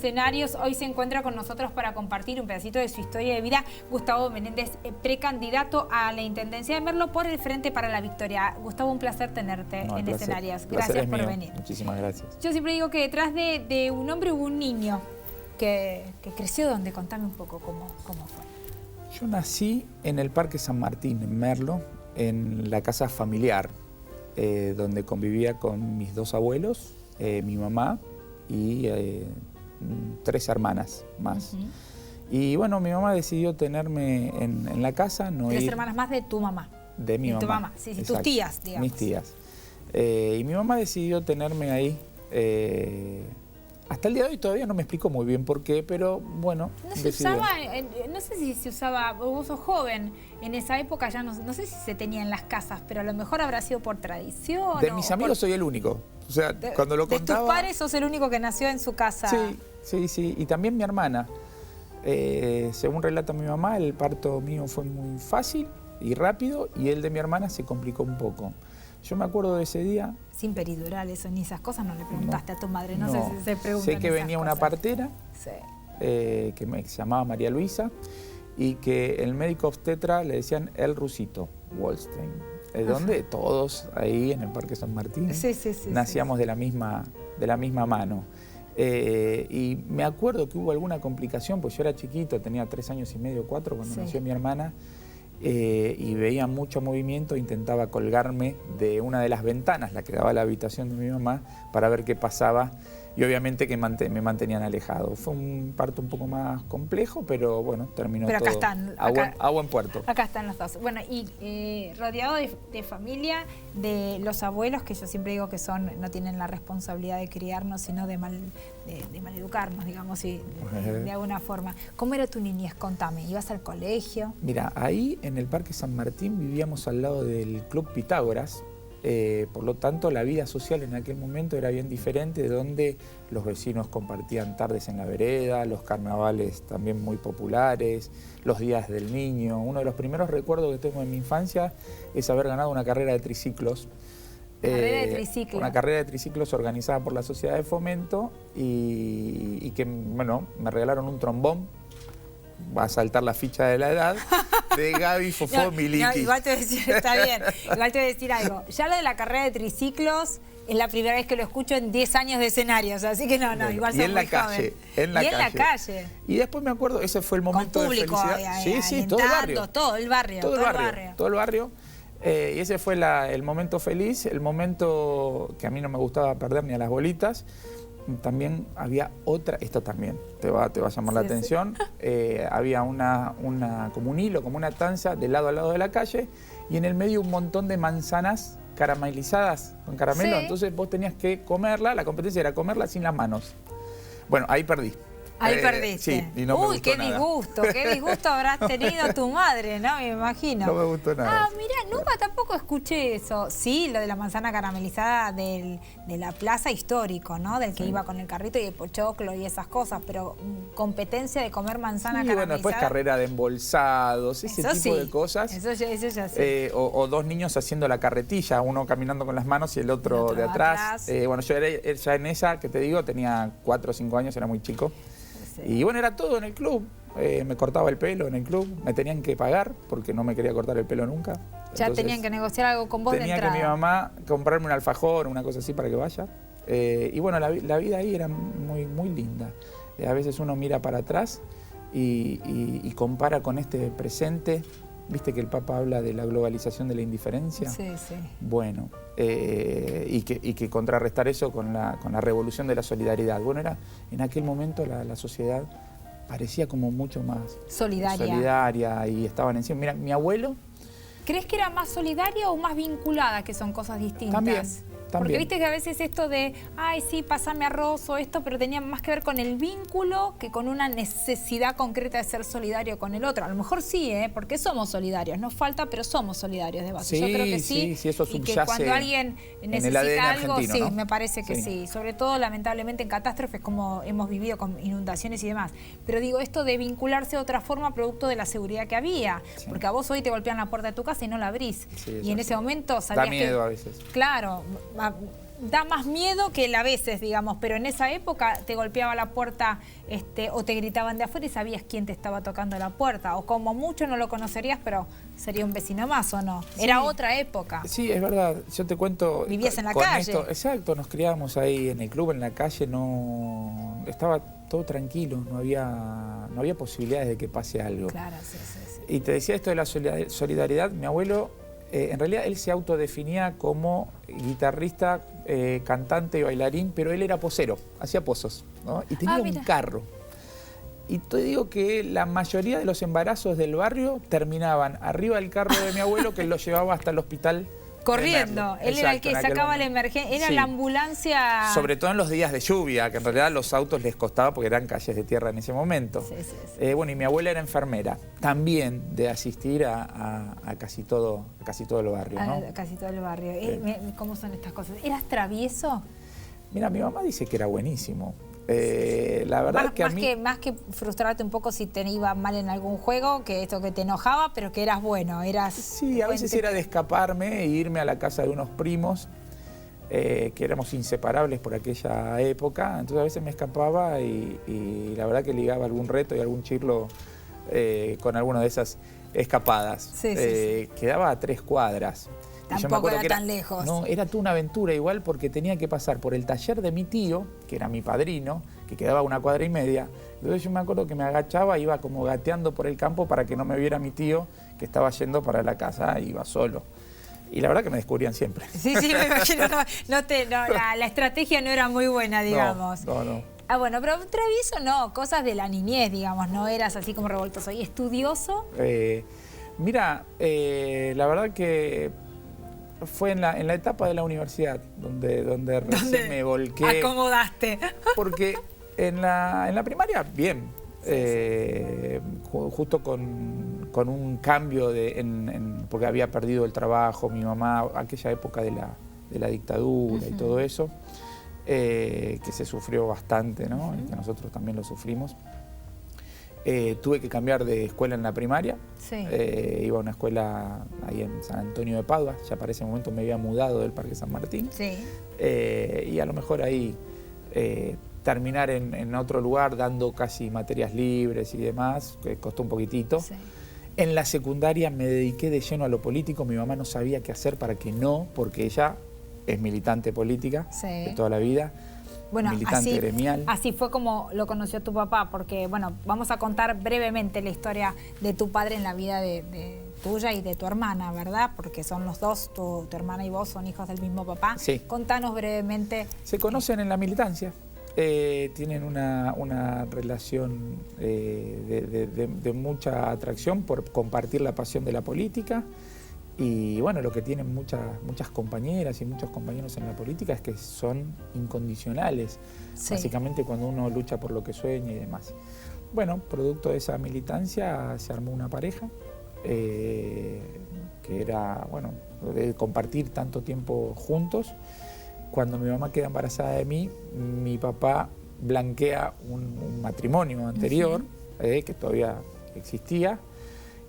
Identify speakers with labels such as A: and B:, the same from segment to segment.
A: escenarios. Hoy se encuentra con nosotros para compartir un pedacito de su historia de vida Gustavo Menéndez, precandidato a la Intendencia de Merlo por el Frente para la Victoria. Gustavo, un placer tenerte en Escenarios. Gracias por venir.
B: Muchísimas gracias.
A: Yo siempre digo que detrás de un hombre hubo un niño que creció donde. Contame un poco cómo fue.
B: Yo nací en el Parque San Martín, en Merlo, en la casa familiar, donde convivía con mis dos abuelos, mi mamá y 3 hermanas más. Y bueno, mi mamá decidió tenerme en la casa. No
A: 3 hermanas más de tu mamá.
B: De mi mamá.
A: Tu mamá, sí, tus tías, digamos.
B: Mis tías. Y mi mamá decidió tenerme ahí. Hasta el día de hoy todavía no me explico muy bien por qué, pero bueno.
A: No se usaba, no sé si se usaba, vos sos joven, en esa época ya no sé si se tenía en las casas, pero a lo mejor habrá sido por tradición.
B: De mis amigos soy el único. O sea, cuando lo contaba...
A: De tus padres sos el único que nació en su casa.
B: Sí. Y también mi hermana. Según relata mi mamá, el parto mío fue muy fácil y rápido, y el de mi hermana se complicó un poco. Yo me acuerdo de ese día...
A: Sin peridural, eso, ni esas cosas no le preguntaste a tu madre, no sé si se preguntan.
B: Sé que venía una partera que se llamaba María Luisa, y que el médico obstetra le decían el Rusito, Wallstein, donde todos ahí en el Parque San Martín nacíamos de la misma mano. Y me acuerdo que hubo alguna complicación, pues yo era chiquito, tenía 3 años y medio, 4 cuando nació mi hermana. Y veía mucho movimiento, intentaba colgarme de una de las ventanas, la que daba a la habitación de mi mamá, para ver qué pasaba, y obviamente que me mantenían alejado. Fue un parto un poco más complejo, pero bueno, terminó todo a buen puerto.
A: Acá están los dos. Bueno, y rodeado de familia, de los abuelos, que yo siempre digo que no tienen la responsabilidad de criarnos, sino de maleducarnos, digamos, de alguna forma. ¿Cómo era tu niñez? Contame, ¿ibas al colegio?
B: Mira, ahí en el Parque San Martín vivíamos al lado del Club Pitágoras. Por lo tanto, la vida social en aquel momento era bien diferente, donde los vecinos compartían tardes en la vereda, los carnavales también muy populares, los días del niño. Uno de los primeros recuerdos que tengo en mi infancia es haber ganado una carrera de triciclos. Una carrera de triciclos organizada por la Sociedad de Fomento, y que, bueno, me regalaron un trombón. Va a saltar la ficha de la edad, de Gaby Fofó Miliki.
A: Igual te voy a decir, está bien, igual te voy a decir algo. Ya lo de la carrera de triciclos es la primera vez que lo escucho en 10 años de escenarios, así que no, igual soy muy joven.
B: En la calle. Y después me acuerdo, ese fue el momento de felicidad. Sí, todo el barrio. Todo el barrio. Y ese fue el momento feliz, el momento que a mí no me gustaba perder ni a las bolitas. También había otra, esto también te va a llamar la atención, había como un hilo, como una tanza de lado a lado de la calle, y en el medio un montón de manzanas caramelizadas con caramelo, entonces vos tenías que comerla, la competencia era comerla sin las manos. Bueno, ahí perdí.
A: Ahí perdiste.
B: Sí, y no me gustó
A: qué disgusto habrás tenido tu madre, ¿no? Me imagino.
B: No me gustó nada.
A: Mira, nunca tampoco escuché eso. Sí, lo de la manzana caramelizada de la plaza histórico, ¿no? Del que iba con el carrito y el pochoclo y esas cosas, pero competencia de comer manzana caramelizada.
B: Bueno, después carrera de embolsados, ese tipo de cosas.
A: Eso ya sé.
B: O 2 niños haciendo la carretilla, uno caminando con las manos y el otro de atrás. Bueno, yo era ya en esa, que te digo, tenía 4 o 5 años, era muy chico. Y bueno, era todo en el club. Me cortaba el pelo en el club, me tenían que pagar porque no me quería cortar el pelo nunca.
A: Ya entonces, tenían que negociar algo con vos de entrada.
B: Tenía que mi mamá comprarme un alfajor, una cosa así para que vaya. Y bueno, la vida ahí era muy, muy linda. A veces uno mira para atrás y compara con este presente. ¿Viste que el Papa habla de la globalización de la indiferencia?
A: Sí.
B: Bueno, y que contrarrestar eso con la revolución de la solidaridad. Bueno, en aquel momento la sociedad parecía como mucho más solidaria y estaban encima. Mira, mi abuelo...
A: ¿Crees que era más solidaria o más vinculada, que son cosas distintas?
B: También.
A: Porque viste que a veces esto de, ay, sí, pasame arroz o esto, pero tenía más que ver con el vínculo que con una necesidad concreta de ser solidario con el otro. A lo mejor sí, porque somos solidarios. Nos falta, pero somos solidarios de base.
B: Sí,
A: yo creo que sí.
B: Sí, eso subyace
A: y que cuando alguien necesita algo,
B: sí, ¿no?
A: Me parece que sí. Sobre todo, lamentablemente, en catástrofes como hemos vivido con inundaciones y demás. Pero digo, esto de vincularse de otra forma producto de la seguridad que había. Sí. Porque a vos hoy te golpean la puerta de tu casa y no la abrís. Sí, y en ese momento sabías
B: da miedo a veces.
A: Claro. da más miedo que a veces, digamos, pero en esa época te golpeaba la puerta o te gritaban de afuera y sabías quién te estaba tocando la puerta, o como mucho no lo conocerías, pero sería un vecino más, ¿o no?
B: Sí.
A: Era otra época.
B: Sí, es verdad. Yo te cuento...
A: Vivías en la calle.
B: Esto, exacto, nos criábamos ahí en el club, en la calle, no... Estaba todo tranquilo, no había posibilidades de que pase algo.
A: Claro, sí, sí, sí.
B: Y te decía esto de la solidaridad, mi abuelo, en realidad él se autodefinía como guitarrista, cantante y bailarín, pero él era posero, hacía pozos, ¿no? Y tenía un carro. Y te digo que la mayoría de los embarazos del barrio terminaban arriba del carro de mi abuelo, que él lo llevaba hasta el hospital.
A: Corriendo, él era el que sacaba la emergencia, era la ambulancia...
B: Sobre todo en los días de lluvia, que en realidad los autos les costaba porque eran calles de tierra en ese momento.
A: Sí, sí, sí.
B: Bueno, y mi abuela era enfermera, también de asistir a casi todo el barrio, ¿no?
A: A casi todo el barrio. ¿Cómo son estas cosas? ¿Eras travieso?
B: Mira, mi mamá dice que era buenísimo. La verdad que a mí...
A: Más que frustrarte un poco si te iba mal en algún juego, que esto que te enojaba, pero que eras bueno, eras...
B: Sí, a veces era de escaparme e irme a la casa de unos primos, que éramos inseparables por aquella época, entonces a veces me escapaba y la verdad que ligaba algún reto y algún chirlo con alguna de esas escapadas.
A: Sí, sí.
B: Quedaba a 3 cuadras.
A: Tampoco era tan lejos.
B: No, era toda una aventura igual porque tenía que pasar por el taller de mi tío, que era mi padrino, que quedaba a 1,5 cuadras. Entonces yo me acuerdo que me agachaba, iba como gateando por el campo para que no me viera mi tío que estaba yendo para la casa, iba solo. Y la verdad que me descubrían siempre.
A: Sí, sí, me imagino. La estrategia no era muy buena, digamos.
B: No.
A: Ah, bueno, pero travieso no, cosas de la niñez, digamos, no eras así como revoltoso. ¿Y estudioso?
B: Mira, la verdad que... Fue en la etapa de la universidad donde recién me volqué.
A: Acomodaste.
B: Porque en la primaria, bien. Justo con un cambio porque había perdido el trabajo, mi mamá, aquella época de la dictadura y todo eso, que se sufrió bastante, ¿no? Y que nosotros también lo sufrimos. Tuve que cambiar de escuela en la primaria.
A: Sí.
B: Iba a una escuela ahí en San Antonio de Padua. Ya para ese momento me había mudado del Parque San Martín.
A: Sí.
B: Y a lo mejor ahí terminar en otro lugar dando casi materias libres y demás, que costó un poquitito.
A: Sí.
B: En la secundaria me dediqué de lleno a lo político. Mi mamá no sabía qué hacer para que no, porque ella es militante política de toda la vida.
A: Bueno,
B: militante gremial.
A: Así fue como lo conoció tu papá, porque, bueno, vamos a contar brevemente la historia de tu padre en la vida de tuya y de tu hermana, ¿verdad? Porque son los dos, tu hermana y vos son hijos del mismo papá.
B: Sí.
A: Contanos brevemente.
B: Se conocen en la militancia. Tienen una relación de mucha atracción por compartir la pasión de la política. Y bueno, lo que tienen muchas compañeras y muchos compañeros en la política es que son incondicionales, básicamente cuando uno lucha por lo que sueña y demás. Bueno, producto de esa militancia se armó una pareja que era, bueno, de compartir tanto tiempo juntos. Cuando mi mamá queda embarazada de mí, mi papá blanquea un matrimonio anterior, que todavía existía.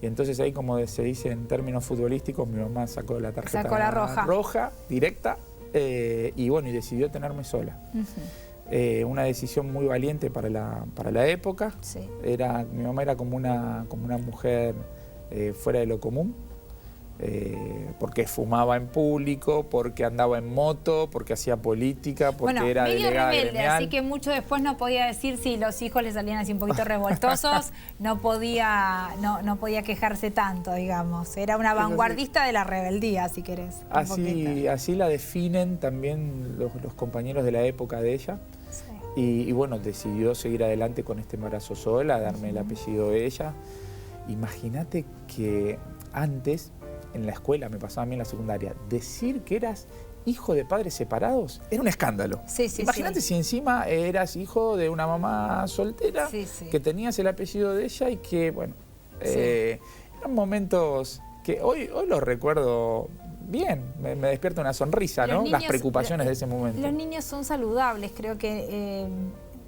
B: Y entonces ahí, como se dice en términos futbolísticos, mi mamá sacó la tarjeta roja directa y bueno, y decidió tenerme sola. Una decisión muy valiente para la época. Sí. Mi mamá era como una mujer fuera de lo común. Porque fumaba en público, porque andaba en moto, porque hacía política, porque era delegada
A: rebelde,
B: gremial.
A: Así que mucho después no podía decir si los hijos le salían así un poquito revoltosos, no podía quejarse tanto, digamos. Era una vanguardista de la rebeldía, si querés.
B: Así la definen también los compañeros de la época de ella. Sí. Y bueno, decidió seguir adelante con este embarazo sola, darme el apellido de ella. Imagínate que antes, en la escuela, me pasaba a mí en la secundaria, decir que eras hijo de padres separados era un escándalo. Imagínate si encima eras hijo de una mamá soltera, que tenías el apellido de ella y que, bueno, eran momentos que hoy los recuerdo bien, me despierta una sonrisa, ¿no? Las preocupaciones de ese momento.
A: Los niños son saludables, creo que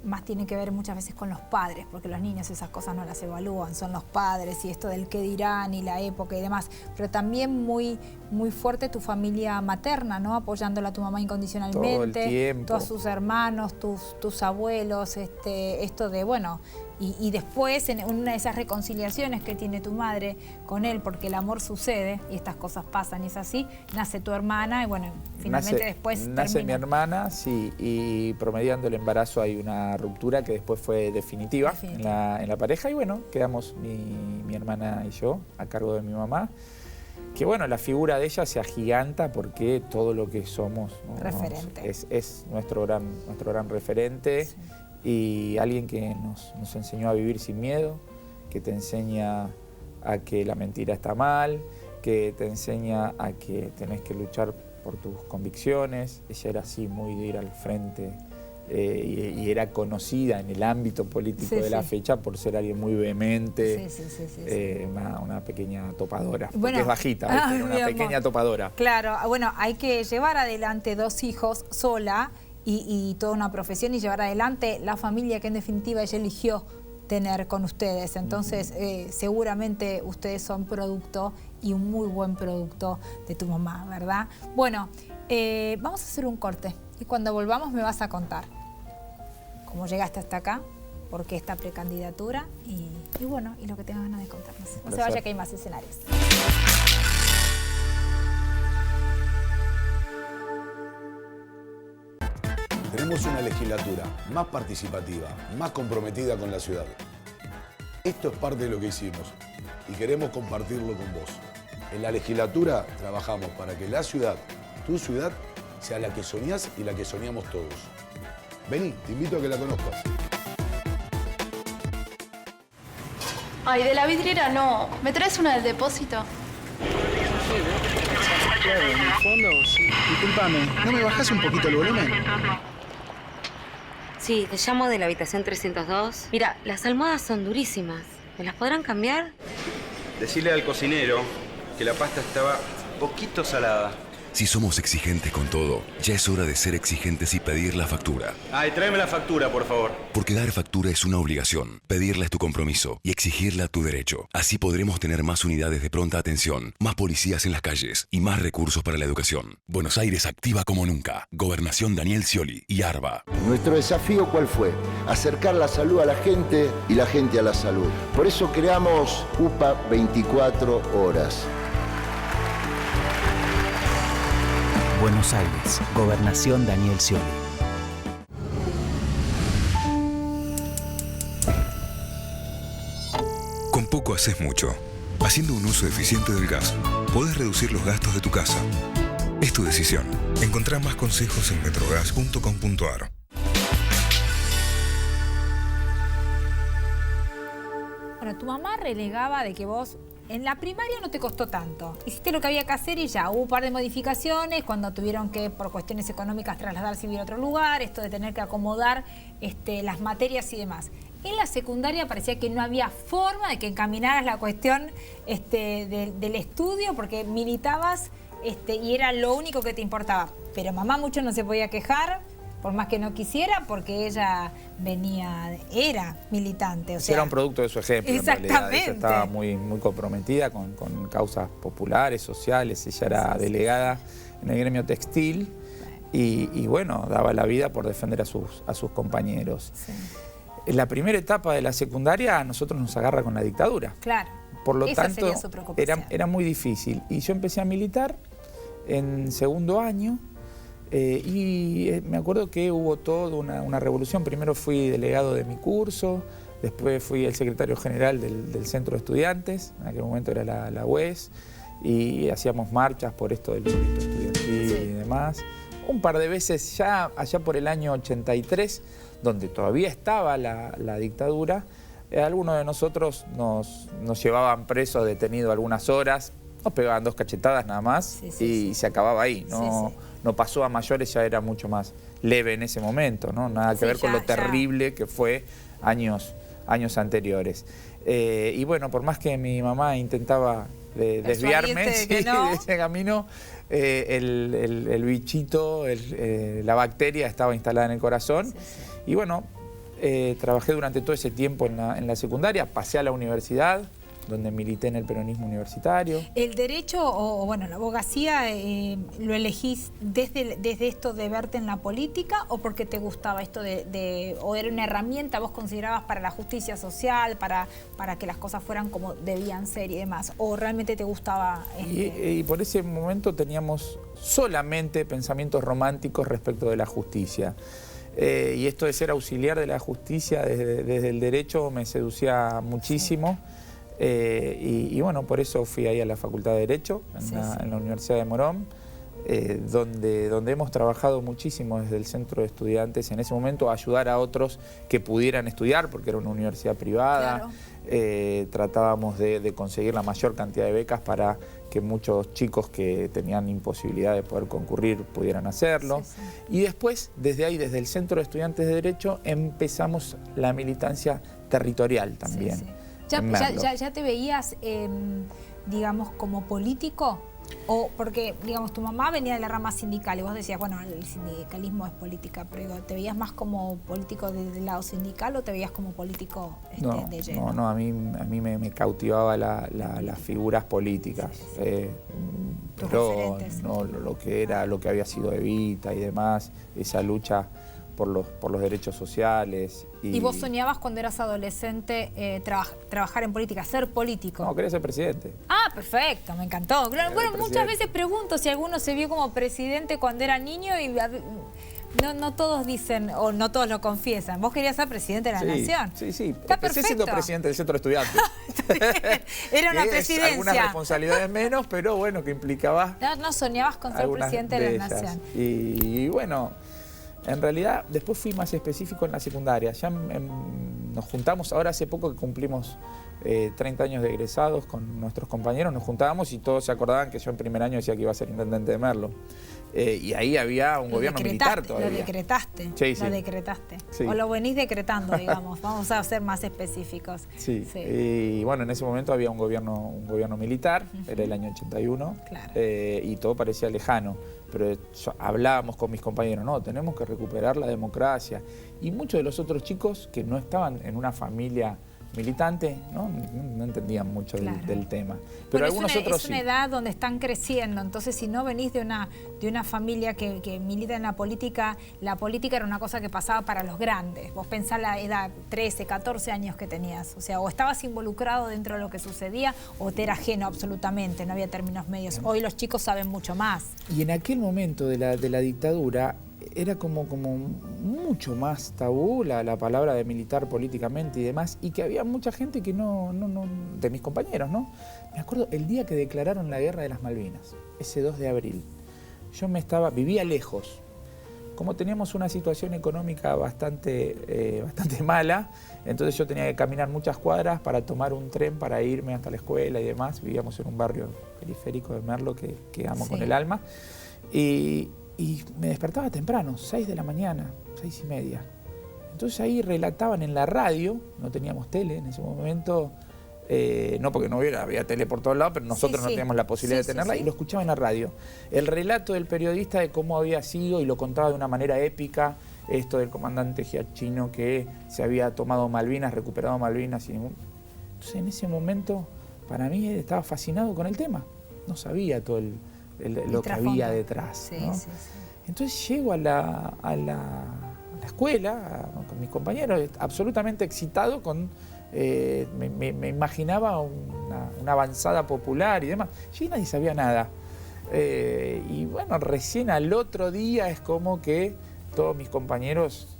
A: más tiene que ver muchas veces con los padres, porque los niños esas cosas no las evalúan, son los padres y esto del qué dirán y la época y demás, pero también muy, muy fuerte tu familia materna, ¿no? Apoyándola a tu mamá incondicionalmente,
B: todo el tiempo.
A: todos sus hermanos, tus abuelos, esto de, bueno, y después en una de esas reconciliaciones que tiene tu madre con él, porque el amor sucede y estas cosas pasan y es así, nace tu hermana y bueno, finalmente después
B: nace mi hermana, sí, y promediando el embarazo hay una ruptura que después fue definitiva. En la pareja y bueno, quedamos mi hermana y yo a cargo de mi mamá. Que bueno, la figura de ella se agiganta porque todo lo que somos, ¿no?
A: Referente.
B: Es nuestro gran referente. Sí. Y alguien que nos enseñó a vivir sin miedo, que te enseña a que la mentira está mal, que te enseña a que tenés que luchar por tus convicciones. Ella era así, muy de ir al frente y era conocida en el ámbito político de la fecha por ser alguien muy vehemente, una pequeña topadora, porque bueno, es bajita, una pequeña topadora.
A: Claro, bueno, hay que llevar adelante 2 hijos sola, y toda una profesión y llevar adelante la familia que en definitiva ella eligió tener con ustedes. Entonces, seguramente ustedes son producto y un muy buen producto de tu mamá, ¿verdad? Bueno, vamos a hacer un corte y cuando volvamos me vas a contar cómo llegaste hasta acá, por qué esta precandidatura y bueno, y lo que tengas ganas de contarnos. No se vaya que hay más escenarios.
C: Tenemos una legislatura más participativa, más comprometida con la ciudad. Esto es parte de lo que hicimos y queremos compartirlo con vos. En la legislatura trabajamos para que la ciudad, tu ciudad, sea la que soñás y la que soñamos todos. Vení, te invito a que la conozcas.
D: Ay, de la vidriera no. ¿Me traes una del depósito?
E: Claro, en el fondo, sí. Disculpame, ¿no me bajás un poquito el volumen?
F: Sí, te llamo de la habitación 302. Mira, las almohadas son durísimas. ¿Me las podrán cambiar?
G: Decirle al cocinero que la pasta estaba poquito salada.
H: Si somos exigentes con todo, ya es hora de ser exigentes y pedir la factura.
G: Ay, tráeme la factura, por favor.
H: Porque dar factura es una obligación, pedirla es tu compromiso y exigirla tu derecho. Así podremos tener más unidades de pronta atención, más policías en las calles y más recursos para la educación. Buenos Aires activa como nunca. Gobernación Daniel Scioli y ARBA.
I: Nuestro desafío, ¿cuál fue? Acercar la salud a la gente y la gente a la salud. Por eso creamos UPA 24 horas.
J: Buenos Aires, Gobernación Daniel Scioli.
K: Con poco haces mucho. Haciendo un uso eficiente del gas, podés reducir los gastos de tu casa. Es tu decisión. Encontrá más consejos en metrogas.com.ar.
A: Bueno, tu mamá relegaba de que vos en la primaria no te costó tanto. Hiciste lo que había que hacer y ya. Hubo un par de modificaciones cuando tuvieron que, por cuestiones económicas, trasladarse y vivir a otro lugar, esto de tener que acomodar las materias y demás. En la secundaria parecía que no había forma de que encaminaras la cuestión del estudio porque militabas y era lo único que te importaba. Pero mamá mucho no se podía quejar, por más que no quisiera, porque ella era militante. O sea,
B: era un producto de su ejemplo.
A: Exactamente.
B: Ella estaba muy comprometida con causas populares, sociales. Ella era delegada en el gremio textil y bueno, daba la vida por defender a sus compañeros. Sí. En la primera etapa de la secundaria a nosotros nos agarra con la dictadura.
A: Claro.
B: Por lo
A: Esa
B: tanto,
A: sería su preocupación.
B: Era muy difícil. Y yo empecé a militar en segundo año. Y me acuerdo que hubo toda una revolución. Primero fui delegado de mi curso, después fui el secretario general del centro de estudiantes, en aquel momento era la UES, y hacíamos marchas por esto del movimiento estudiantil y demás. Un par de veces ya allá por el año 83, donde todavía estaba la dictadura, algunos de nosotros nos llevaban presos, detenidos algunas horas, nos pegaban 2 cachetadas nada más y se acababa ahí, no pasó a mayores, ya era mucho más leve en ese momento, ¿no? Nada que ver con lo terrible que fue años anteriores. Y bueno, por más que mi mamá intentaba desviarme de ese camino, el bichito, la bacteria estaba instalada en el corazón. Y bueno, Trabajé durante todo ese tiempo en la secundaria, pasé a la universidad, donde milité en el peronismo universitario.
A: ¿El derecho o bueno, la abogacía lo elegís desde esto de verte en la política o porque te gustaba esto o era una herramienta vos considerabas para la justicia social, para que las cosas fueran como debían ser y demás? ¿O realmente te gustaba?
B: Y por ese momento teníamos solamente pensamientos románticos respecto de la justicia. Y esto de ser auxiliar de la justicia desde el derecho me seducía muchísimo. Y bueno, por eso fui ahí a la Facultad de Derecho, en la Universidad de Morón, donde hemos trabajado muchísimo desde el centro de estudiantes, en ese momento a ayudar a otros que pudieran estudiar, porque era una universidad privada. Claro. Tratábamos de conseguir la mayor cantidad de becas para que muchos chicos que tenían imposibilidad de poder concurrir pudieran hacerlo. Y después, desde ahí, desde el centro de estudiantes de Derecho, empezamos la militancia territorial también.
A: ¿Ya te veías, digamos, como político? O porque, digamos, tu mamá venía de la rama sindical y vos decías, bueno, el sindicalismo es política, pero ¿te veías más como político desde el lado sindical o te veías como político de lleno?
B: No, a mí me cautivaba las figuras políticas. Pero no lo que había sido Evita y demás, esa lucha por los derechos sociales.
A: ¿Y vos soñabas cuando eras adolescente trabajar en política, ser político?
B: No, quería ser presidente.
A: Ah, perfecto, me encantó. Bueno, muchas veces pregunto si alguno se vio como presidente cuando era niño y no todos dicen, o no todos lo confiesan. Vos querías ser presidente de la nación.
B: Sí. Empecé siendo presidente del centro de estudiantes.
A: Era una presidencia.
B: Algunas responsabilidades menos, pero bueno, que implicaba...
A: No soñabas con ser presidente de la nación.
B: Y bueno... En realidad, después fui más específico en la secundaria. Ya nos juntamos, ahora hace poco que cumplimos 30 años de egresados con nuestros compañeros, nos juntábamos y todos se acordaban que yo en primer año decía que iba a ser intendente de Merlo. Y ahí había un gobierno militar todavía.
A: Lo decretaste. Lo decretaste. O lo venís decretando, digamos. Vamos a ser más específicos.
B: Sí. Y bueno, en ese momento había un gobierno militar, era el año 81,
A: claro.
B: Y todo parecía lejano. Pero hablábamos con mis compañeros, no, tenemos que recuperar la democracia. Y muchos de los otros chicos que no estaban en una familia militante, no entendían mucho del tema. Pero algunos otros sí.
A: Es una edad donde están creciendo, entonces si no venís de una familia que milita en la política era una cosa que pasaba para los grandes. Vos pensás la edad, 13, 14 años que tenías, o sea, o estabas involucrado dentro de lo que sucedía o te era ajeno absolutamente, no había términos medios. Hoy los chicos saben mucho más.
B: Y en aquel momento de la dictadura, era como mucho más tabú la palabra de militar políticamente y demás, y que había mucha gente que no de mis compañeros, ¿no? Me acuerdo el día que declararon la guerra de las Malvinas, ese 2 de abril. Yo vivía lejos. Como teníamos una situación económica bastante mala, entonces yo tenía que caminar muchas cuadras para tomar un tren para irme hasta la escuela y demás. Vivíamos en un barrio periférico de Merlo que amo con el alma. Y me despertaba temprano, 6 de la mañana, 6:30. Entonces ahí relataban en la radio, no teníamos tele en ese momento, no porque no había tele por todos lados, pero nosotros no teníamos la posibilidad de tenerla, y lo escuchaba en la radio. El relato del periodista de cómo había sido, y lo contaba de una manera épica, esto del comandante Giachino que se había tomado Malvinas, recuperado Malvinas. Entonces en ese momento, para mí, estaba fascinado con el tema. No sabía todo lo que había detrás. ¿No? Entonces llego a la escuela con mis compañeros, absolutamente excitado, me imaginaba una avanzada popular y demás. Y nadie sabía nada. Y bueno, recién al otro día es como que todos mis compañeros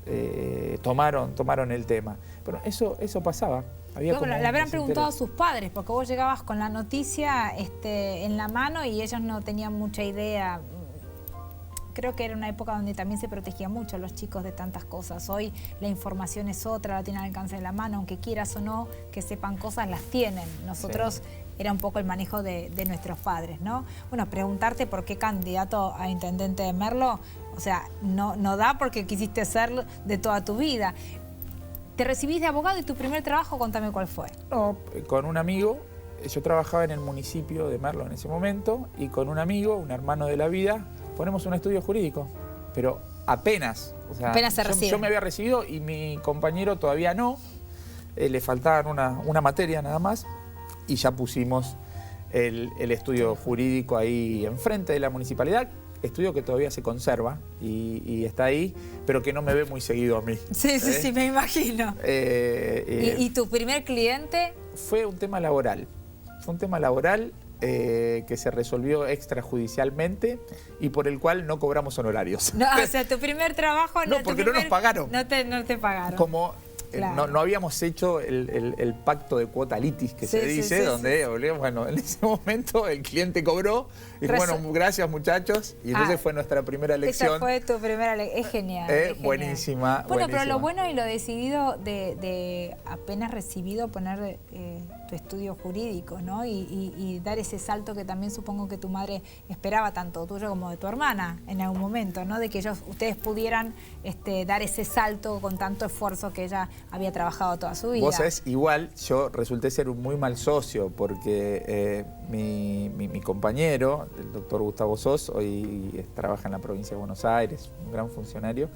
B: tomaron el tema. Pero eso pasaba. Le
A: habrán preguntado a sus padres, porque vos llegabas con la noticia en la mano y ellos no tenían mucha idea. Creo que era una época donde también se protegía mucho a los chicos de tantas cosas. Hoy la información es otra, la tienen al alcance de la mano, aunque quieras o no que sepan cosas, las tienen. Nosotros era un poco el manejo de nuestros padres, ¿no? Bueno, preguntarte por qué candidato a intendente de Merlo, o sea, no da porque quisiste ser de toda tu vida. ¿Te recibís de abogado y tu primer trabajo, contame cuál fue?
B: No, con un amigo. Yo trabajaba en el municipio de Merlo en ese momento, y con un amigo, un hermano de la vida, ponemos un estudio jurídico. Pero apenas. O sea,
A: apenas se recibe.
B: Yo me había recibido y mi compañero todavía no. Le faltaban una materia nada más y ya pusimos el estudio jurídico ahí enfrente de la municipalidad, estudio que todavía se conserva y está ahí, pero que no me ve muy seguido a mí.
A: Sí, me imagino. ¿Y tu primer cliente?
B: Fue un tema laboral. Fue un tema laboral que se resolvió extrajudicialmente y por el cual no cobramos honorarios.
A: No, o sea, tu primer trabajo...
B: No, porque no nos pagaron.
A: No te pagaron.
B: Como
A: claro.
B: no habíamos hecho el pacto de cuota litis que se dice, donde, bueno, en ese momento el cliente cobró y dijo, bueno, gracias muchachos, y entonces fue nuestra primera lección.
A: Esa fue tu primera lección. Es genial. Es genial.
B: Buenísima.
A: Bueno,
B: buenísima.
A: pero lo bueno y lo decidido de apenas recibido poner tu estudio jurídico, ¿no? Y dar ese salto que también supongo que tu madre esperaba, tanto tuyo como de tu hermana, en algún momento, ¿no? De que ustedes pudieran dar ese salto con tanto esfuerzo que ella había trabajado toda su vida.
B: Vos sabés, igual yo resulté ser un muy mal socio porque mi compañero, el doctor Gustavo Sos, hoy trabaja en la provincia de Buenos Aires, un gran funcionario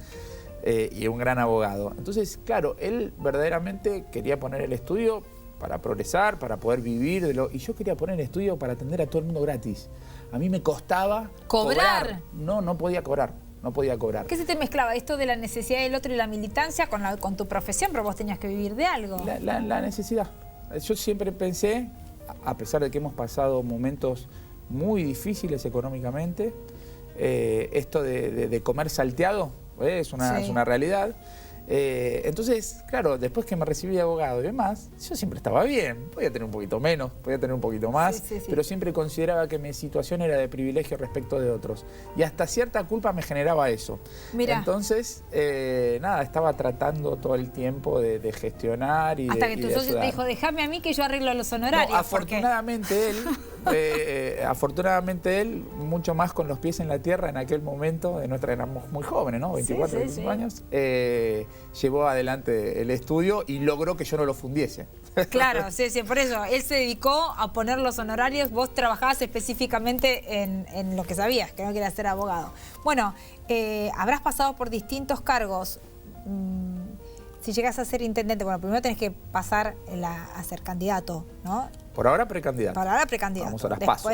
B: y un gran abogado. Entonces, claro, él verdaderamente quería poner el estudio para progresar, para poder vivir de lo... Y yo quería poner el estudio para atender a todo el mundo gratis. A mí me costaba...
A: ¿Cobrar?
B: No podía cobrar. No podía cobrar.
A: ¿Qué se te mezclaba? Esto de la necesidad del otro y la militancia con tu profesión, pero vos tenías que vivir de algo.
B: La necesidad. Yo siempre pensé, a pesar de que hemos pasado momentos muy difíciles económicamente, esto de comer salteado es una realidad. Entonces, claro, después que me recibí de abogado y demás, yo siempre estaba bien. Podía tener un poquito menos, podía tener un poquito más, pero siempre consideraba que mi situación era de privilegio respecto de otros. Y hasta cierta culpa me generaba eso.
A: Mirá.
B: Entonces, nada, estaba tratando todo el tiempo de gestionar y
A: hasta
B: de
A: que tu socio te dijo, déjame a mí que yo arreglo los honorarios.
B: No, afortunadamente él, mucho más con los pies en la tierra en aquel momento, éramos muy jóvenes, ¿no? 24, 25 años, llevó adelante el estudio y logró que yo no lo fundiese.
A: Claro, por eso. Él se dedicó a poner los honorarios, vos trabajabas específicamente en lo que sabías, que no querías ser abogado. Bueno, habrás pasado por distintos cargos. Si llegas a ser intendente, bueno, primero tenés que pasar a ser candidato, ¿no?
B: Por ahora precandidato.
A: Por ahora precandidato.
B: Vamos a las PASO.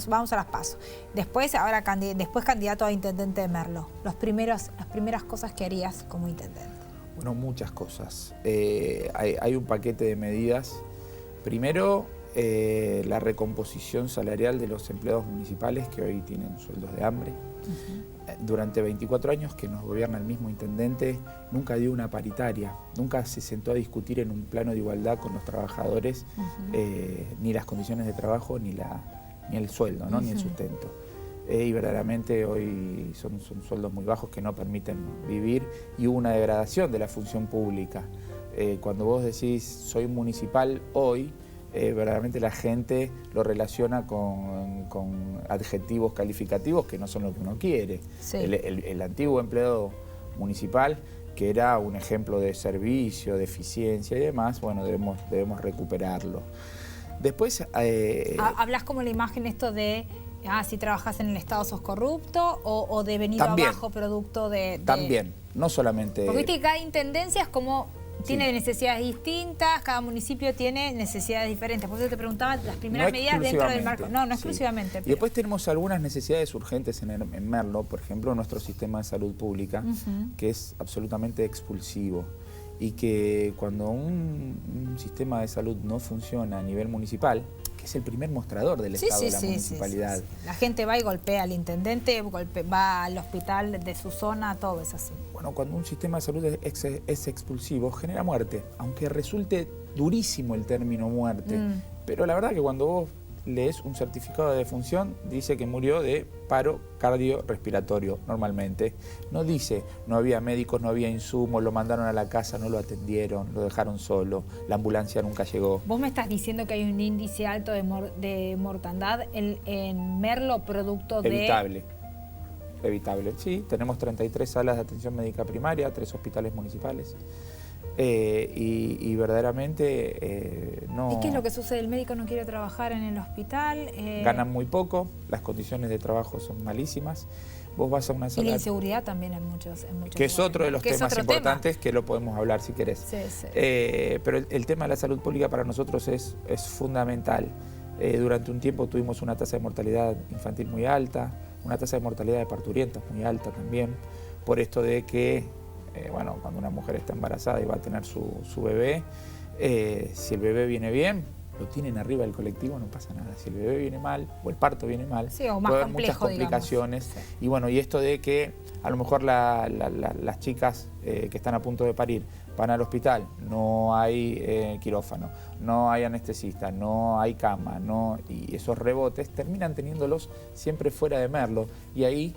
A: Vamos a las PASO. Después candidato a intendente de Merlo. Las primeras cosas que harías como intendente.
B: Bueno, muchas cosas. Hay un paquete de medidas. Primero, la recomposición salarial de los empleados municipales que hoy tienen sueldos de hambre. Durante 24 años que nos gobierna el mismo intendente, nunca dio una paritaria, nunca se sentó a discutir en un plano de igualdad con los trabajadores ni las condiciones de trabajo ni el sueldo, ¿no? Ni el sustento. Y verdaderamente hoy son sueldos muy bajos que no permiten vivir y hubo una degradación de la función pública. Cuando vos decís soy municipal hoy, verdaderamente la gente lo relaciona con adjetivos calificativos que no son lo que uno quiere. Sí. El antiguo empleado municipal, que era un ejemplo de servicio, de eficiencia y demás, bueno, debemos recuperarlo. Después...
A: ¿Hablas como la imagen esto de... si trabajas en el Estado sos corrupto o de venido
B: también,
A: abajo producto de...
B: También, no solamente...
A: Porque viste que cada intendencia es como... Tiene necesidades distintas, cada municipio tiene necesidades diferentes. Por eso te preguntaba las primeras medidas dentro del marco. No exclusivamente. Pero...
B: Y después tenemos algunas necesidades urgentes en Merlo, por ejemplo, nuestro sistema de salud pública, que es absolutamente expulsivo. Y que cuando un sistema de salud no funciona a nivel municipal, que es el primer mostrador del estado de la municipalidad.
A: Sí. La gente va y golpea al intendente, va al hospital de su zona, todo es así.
B: Bueno, cuando un sistema de salud es expulsivo, genera muerte, aunque resulte durísimo el término muerte. Pero la verdad que cuando vos lees un certificado de defunción, dice que murió de paro cardiorrespiratorio, normalmente. No dice, no había médicos, no había insumos, lo mandaron a la casa, no lo atendieron, lo dejaron solo, la ambulancia nunca llegó.
A: Vos me estás diciendo que hay un índice alto de mortandad en Merlo producto de...
B: Evitable, sí. Tenemos 33 salas de atención médica primaria, 3 hospitales municipales. Y verdaderamente no...
A: ¿Y qué es lo que sucede? ¿El médico no quiere trabajar en el hospital?
B: Ganan muy poco, las condiciones de trabajo son malísimas. Vos vas a una sala...
A: Y la inseguridad también en muchos
B: que
A: lugares,
B: es otro de los temas importantes que lo podemos hablar si querés.
A: Sí, sí.
B: Pero el tema de la salud pública para nosotros es fundamental. Durante un tiempo tuvimos una tasa de mortalidad infantil muy alta, una tasa de mortalidad de parturientas muy alta también, por esto de que, bueno, cuando una mujer está embarazada y va a tener su bebé, si el bebé viene bien, lo tienen arriba del colectivo, no pasa nada. Si el bebé viene mal o el parto viene mal,
A: sí, o más
B: puede haber
A: complejo,
B: muchas complicaciones.
A: Sí.
B: Y bueno, y esto de que a lo mejor las chicas que están a punto de parir van al hospital, no hay quirófano, no hay anestesista, no hay cama, y esos rebotes terminan teniéndolos siempre fuera de Merlo, y ahí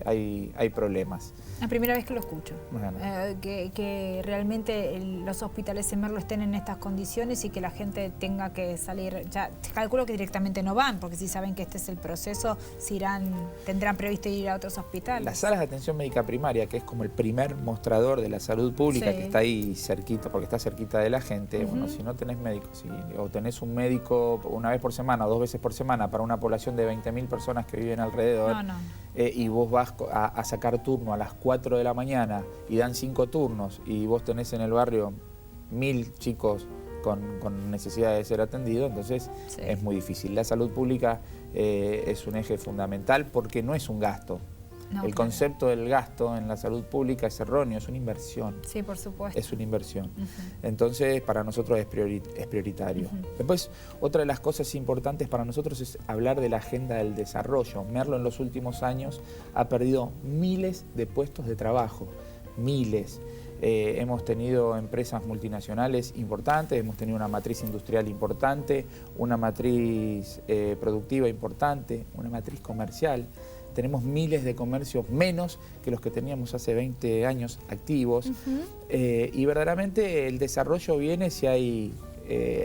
B: hay problemas.
A: La primera vez que lo escucho,
B: bueno.
A: que realmente los hospitales en Merlo estén en estas condiciones y que la gente tenga que salir, ya calculo que directamente no van, porque si saben que este es el proceso, tendrán previsto ir a otros hospitales.
B: Las salas de atención médica primaria, que es como el primer mostrador de la salud pública, sí, que está ahí cerquita, porque está cerquita de la gente, bueno, si no tenés médico, o tenés un médico una vez por semana o 2 veces por semana para una población de 20.000 personas que viven alrededor, y vos vas a sacar turno a las 4 de la mañana y dan 5 turnos y vos tenés en el barrio 1000 chicos con necesidad de ser atendidos, entonces es muy difícil. La salud pública es un eje fundamental porque no es un gasto. El concepto del gasto en la salud pública es erróneo, es una inversión.
A: Sí, por supuesto.
B: Es una inversión. Entonces, para nosotros es prioritario. Después, otra de las cosas importantes para nosotros es hablar de la agenda del desarrollo. Merlo en los últimos años ha perdido miles de puestos de trabajo, miles. Hemos tenido empresas multinacionales importantes, hemos tenido una matriz industrial importante, una matriz productiva importante, una matriz comercial. Tenemos miles de comercios menos que los que teníamos hace 20 años activos. Y verdaderamente el desarrollo viene si hay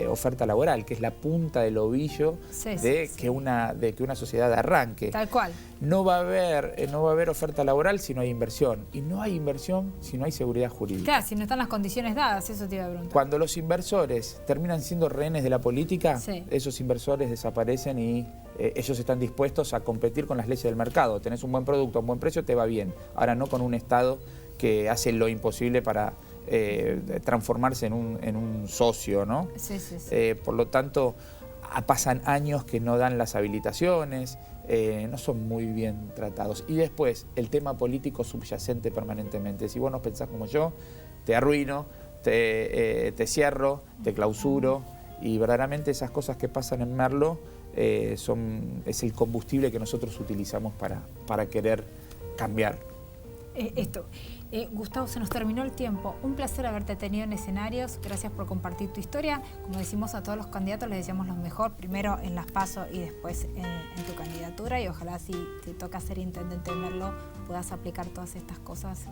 B: oferta laboral, que es la punta del ovillo de que una sociedad arranque.
A: Tal cual.
B: No va a haber oferta laboral si no hay inversión. Y no hay inversión si no hay seguridad jurídica.
A: Claro, si no están las condiciones dadas, eso te iba a preguntar.
B: Cuando los inversores terminan siendo rehenes de la política, esos inversores desaparecen y ellos están dispuestos a competir con las leyes del mercado. Tenés un buen producto a un buen precio, te va bien. Ahora no con un Estado que hace lo imposible para transformarse en un socio, ¿no? Por lo tanto, pasan años que no dan las habilitaciones, no son muy bien tratados. Y después, el tema político subyacente permanentemente. Si vos no pensás como yo, te arruino, te cierro, te clausuro, y verdaderamente esas cosas que pasan en Merlo es el combustible que nosotros utilizamos para querer cambiar.
A: Gustavo, se nos terminó el tiempo. Un placer haberte tenido en escenarios. Gracias por compartir tu historia. Como decimos a todos los candidatos, les deseamos lo mejor, primero en las PASO y después en tu candidatura. Y ojalá si te toca ser intendente de Merlo, puedas aplicar todas estas cosas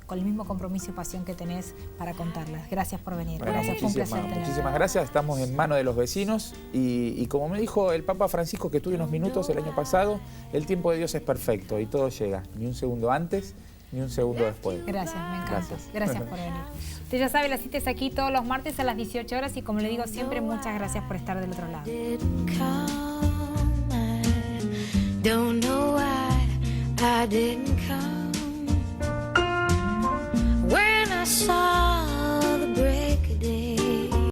A: con el mismo compromiso y pasión que tenés para contarlas. Gracias por venir.
B: Bueno,
A: gracias, fue un placer tenerte.
B: Muchísimas gracias. Estamos en manos de los vecinos y como me dijo el Papa Francisco, que estuve unos minutos el año pasado, el tiempo de Dios es perfecto y todo llega, ni un segundo antes ni un segundo después.
A: Gracias, me encanta. Gracias por venir. Usted ya sabe, la cita es aquí todos los martes a las 18 horas y como le digo siempre, muchas gracias por estar del otro lado. Don't know why I didn't come when I saw